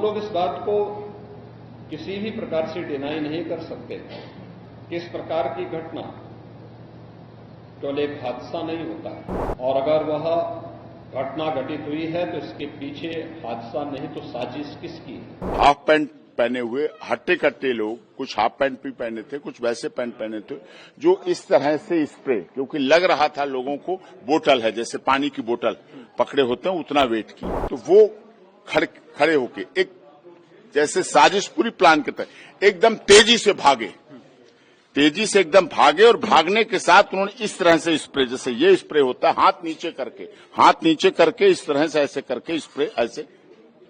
हम लोग इस बात को किसी भी प्रकार से डिनाई नहीं कर सकते कि इस प्रकार की घटना केवल एक हादसा नहीं होता है, और अगर वह घटना घटित हुई है तो इसके पीछे हादसा नहीं तो साजिश किसकी है। हाफ पैंट पहने हुए हट्टे कट्टे लोग, कुछ हाफ पैंट भी पहने थे, कुछ वैसे पैंट पहने थे, जो इस तरह से स्प्रे, क्योंकि लग रहा था लोगों को बोतल है, जैसे पानी की बोतल पकड़े होते हैं उतना वेट की, तो वो खड़े होके एक जैसे साजिश पूरी प्लान के तहत एकदम तेजी से एकदम भागे और भागने के साथ उन्होंने इस तरह से स्प्रे, जैसे ये स्प्रे होता है, हाथ नीचे करके इस तरह से ऐसे करके स्प्रे ऐसे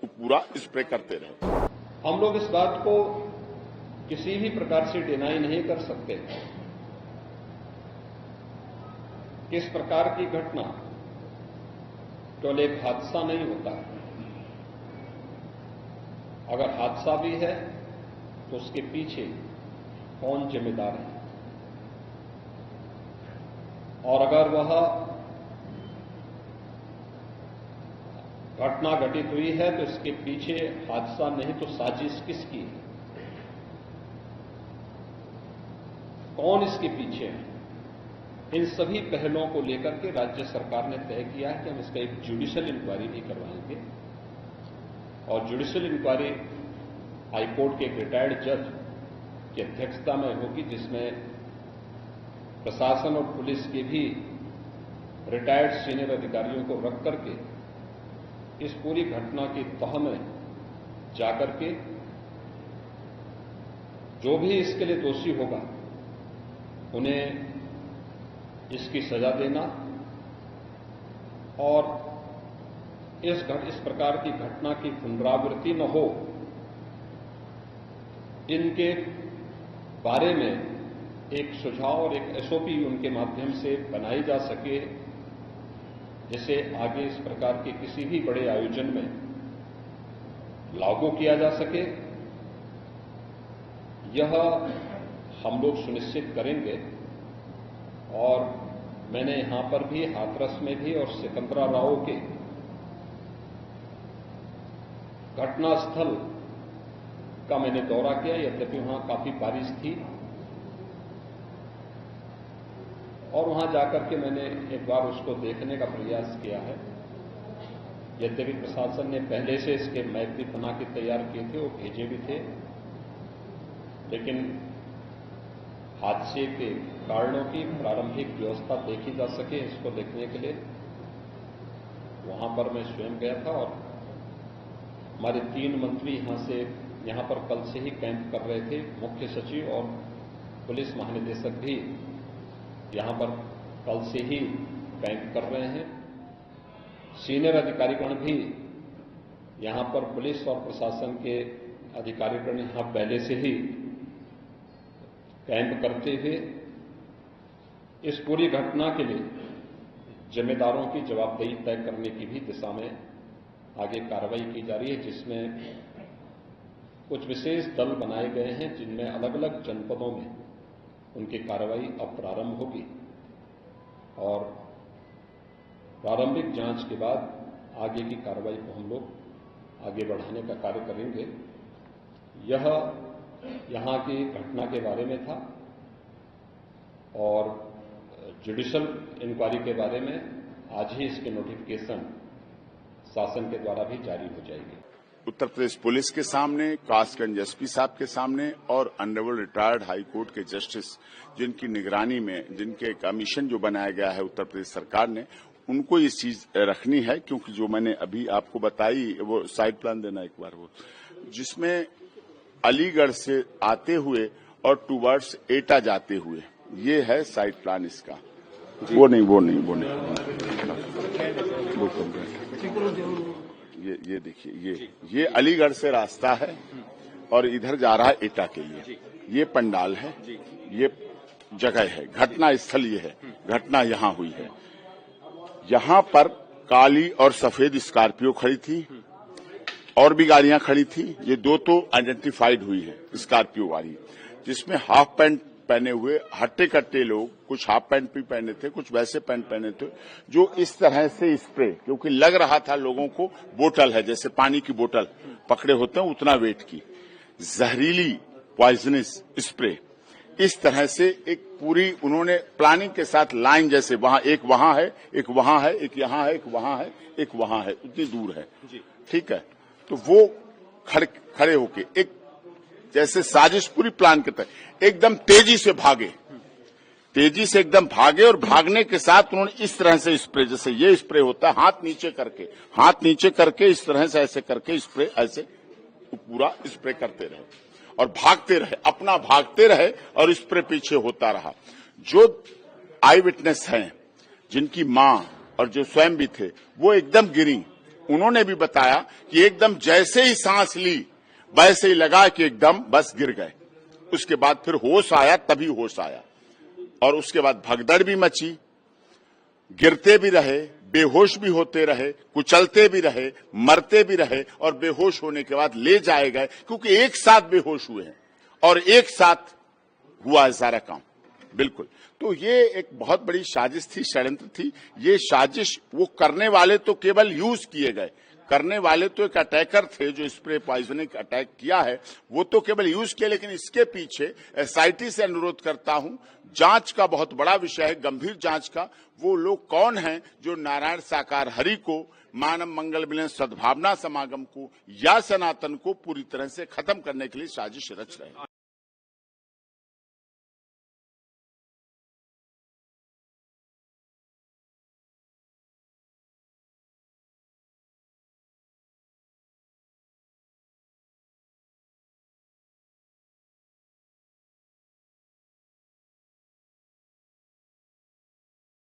पूरा स्प्रे करते रहे। हम लोग इस बात को किसी भी प्रकार से डिनाई नहीं कर सकते कि इस प्रकार की घटना केवल एक हादसा नहीं होता है। अगर हादसा भी है तो उसके पीछे कौन जिम्मेदार है, और अगर वह घटना घटित हुई है तो इसके पीछे हादसा नहीं तो साजिश किसकी है, कौन इसके पीछे है। इन सभी पहलुओं को लेकर के राज्य सरकार ने तय किया है कि हम इसका एक जुडिशियल इंक्वायरी भी करवाएंगे, और जुडिशियल इंक्वायरी हाईकोर्ट के एक रिटायर्ड जज की अध्यक्षता में होगी, जिसमें प्रशासन और पुलिस के भी रिटायर्ड सीनियर अधिकारियों को रख करके इस पूरी घटना की तह में जाकर के जो भी इसके लिए दोषी होगा उन्हें इसकी सजा देना, और इस प्रकार की घटना की पुनरावृत्ति न हो, इनके बारे में एक सुझाव और एक एसओपी उनके माध्यम से बनाई जा सके, जिसे आगे इस प्रकार के किसी भी बड़े आयोजन में लागू किया जा सके। यह हम लोग सुनिश्चित करेंगे, और मैंने यहां पर भी हाथरस में भी और सिकंदराराव के घटनास्थल का मैंने दौरा किया, यद्यपि वहां काफी बारिश थी, और वहां जाकर के मैंने एक बार उसको देखने का प्रयास किया है। यद्यपि प्रशासन ने पहले से इसके मैप भी बना के तैयार किए थे, वो भेजे भी थे, लेकिन हादसे के कारणों की प्रारंभिक व्यवस्था देखी जा सके, इसको देखने के लिए वहां पर मैं स्वयं गया था, और हमारे 3 मंत्री यहां पर कल से ही कैंप कर रहे थे। मुख्य सचिव और पुलिस महानिदेशक भी यहां पर कल से ही कैंप कर रहे हैं। सीनियर अधिकारीगण भी यहां पर पुलिस और प्रशासन के अधिकारीगण यहां पहले से ही कैंप करते हुए इस पूरी घटना के लिए जिम्मेदारों की जवाबदेही तय करने की भी दिशा में आगे कार्रवाई की जा रही है, जिसमें कुछ विशेष दल बनाए गए हैं, जिनमें अलग अलग जनपदों में उनकी कार्रवाई अब प्रारंभ होगी, और प्रारंभिक जांच के बाद आगे की कार्रवाई को हम लोग आगे बढ़ाने का कार्य करेंगे। यह यहां की घटना के बारे में था, और जुडिशियल इंक्वायरी के बारे में आज ही इसके नोटिफिकेशन शासन के द्वारा भी जारी हो जाएगी। उत्तर प्रदेश पुलिस के सामने, कासगंज एसपी साहब के सामने और ऑनरेबल रिटायर्ड हाई कोर्ट के जस्टिस, जिनकी निगरानी में जिनके कमीशन जो बनाया गया है उत्तर प्रदेश सरकार ने, उनको ये चीज रखनी है, क्योंकि जो मैंने अभी आपको बताई, वो साइड प्लान देना एक बार, वो जिसमें अलीगढ़ से आते हुए और टूवर्ड्स एटा जाते हुए, ये है साइड प्लान इसका। वो नहीं ये देखिए, ये अलीगढ़ से रास्ता है और इधर जा रहा है एटा के लिए। ये पंडाल है, ये जगह है, घटना स्थल ये है, घटना यहां हुई है। यहां पर काली और सफेद स्कॉर्पियो खड़ी थी, और भी गाड़ियां खड़ी थी। ये 2 तो आइडेंटिफाइड हुई है, स्कॉर्पियो वाली, जिसमें हाफ पैंट पहने हुए हट्टे कट्टे लोग, कुछ हाफ पैंट भी पहने थे, कुछ वैसे पैंट पहने थे, जो इस तरह से स्प्रे, क्योंकि लग रहा था लोगों को बोतल है, जैसे पानी की बोतल पकड़े होते हैं उतना वेट की, जहरीली पॉइजनस स्प्रे, इस तरह से एक पूरी उन्होंने प्लानिंग के साथ लाइन, जैसे वहां एक वहां है, एक वहां है, एक यहां है, एक वहां है, एक वहां है, उतनी दूर है, ठीक है। तो वो खड़े होके एक जैसे साजिश पूरी प्लान के तहत एकदम तेजी से एकदम भागे और भागने के साथ उन्होंने इस तरह से स्प्रे, जैसे ये स्प्रे होता है, हाथ नीचे करके इस तरह से ऐसे करके स्प्रे, ऐसे पूरा स्प्रे करते रहे और भागते रहे और स्प्रे पीछे होता रहा। जो आई विटनेस हैं, जिनकी मां और जो स्वयं भी थे, वो एकदम गिरी। उन्होंने भी बताया कि एकदम जैसे ही सांस ली वैसे ही लगा कि एकदम बस गिर गए। उसके बाद फिर होश आया, तभी होश आया, और उसके बाद भगदड़ भी मची, गिरते भी रहे, बेहोश भी होते रहे, कुचलते भी रहे, मरते भी रहे, और बेहोश होने के बाद ले जाए गए, क्योंकि एक साथ बेहोश हुए हैं और एक साथ हुआ है सारा काम। बिल्कुल, तो ये एक बहुत बड़ी साजिश थी, षड्यंत्र थी। ये साजिश वो करने वाले तो केवल यूज किए गए, करने वाले तो एक अटैकर थे जो स्प्रे पॉइजनिंग अटैक किया है, वो तो केवल यूज किया, लेकिन इसके पीछे एसआईटी से अनुरोध करता हूं, जांच का बहुत बड़ा विषय है, गंभीर जांच का। वो लोग कौन हैं जो नारायण साकार हरि को, मानव मंगल मिलन सद्भावना समागम को या सनातन को पूरी तरह से खत्म करने के लिए साजिश रच रहे हैं।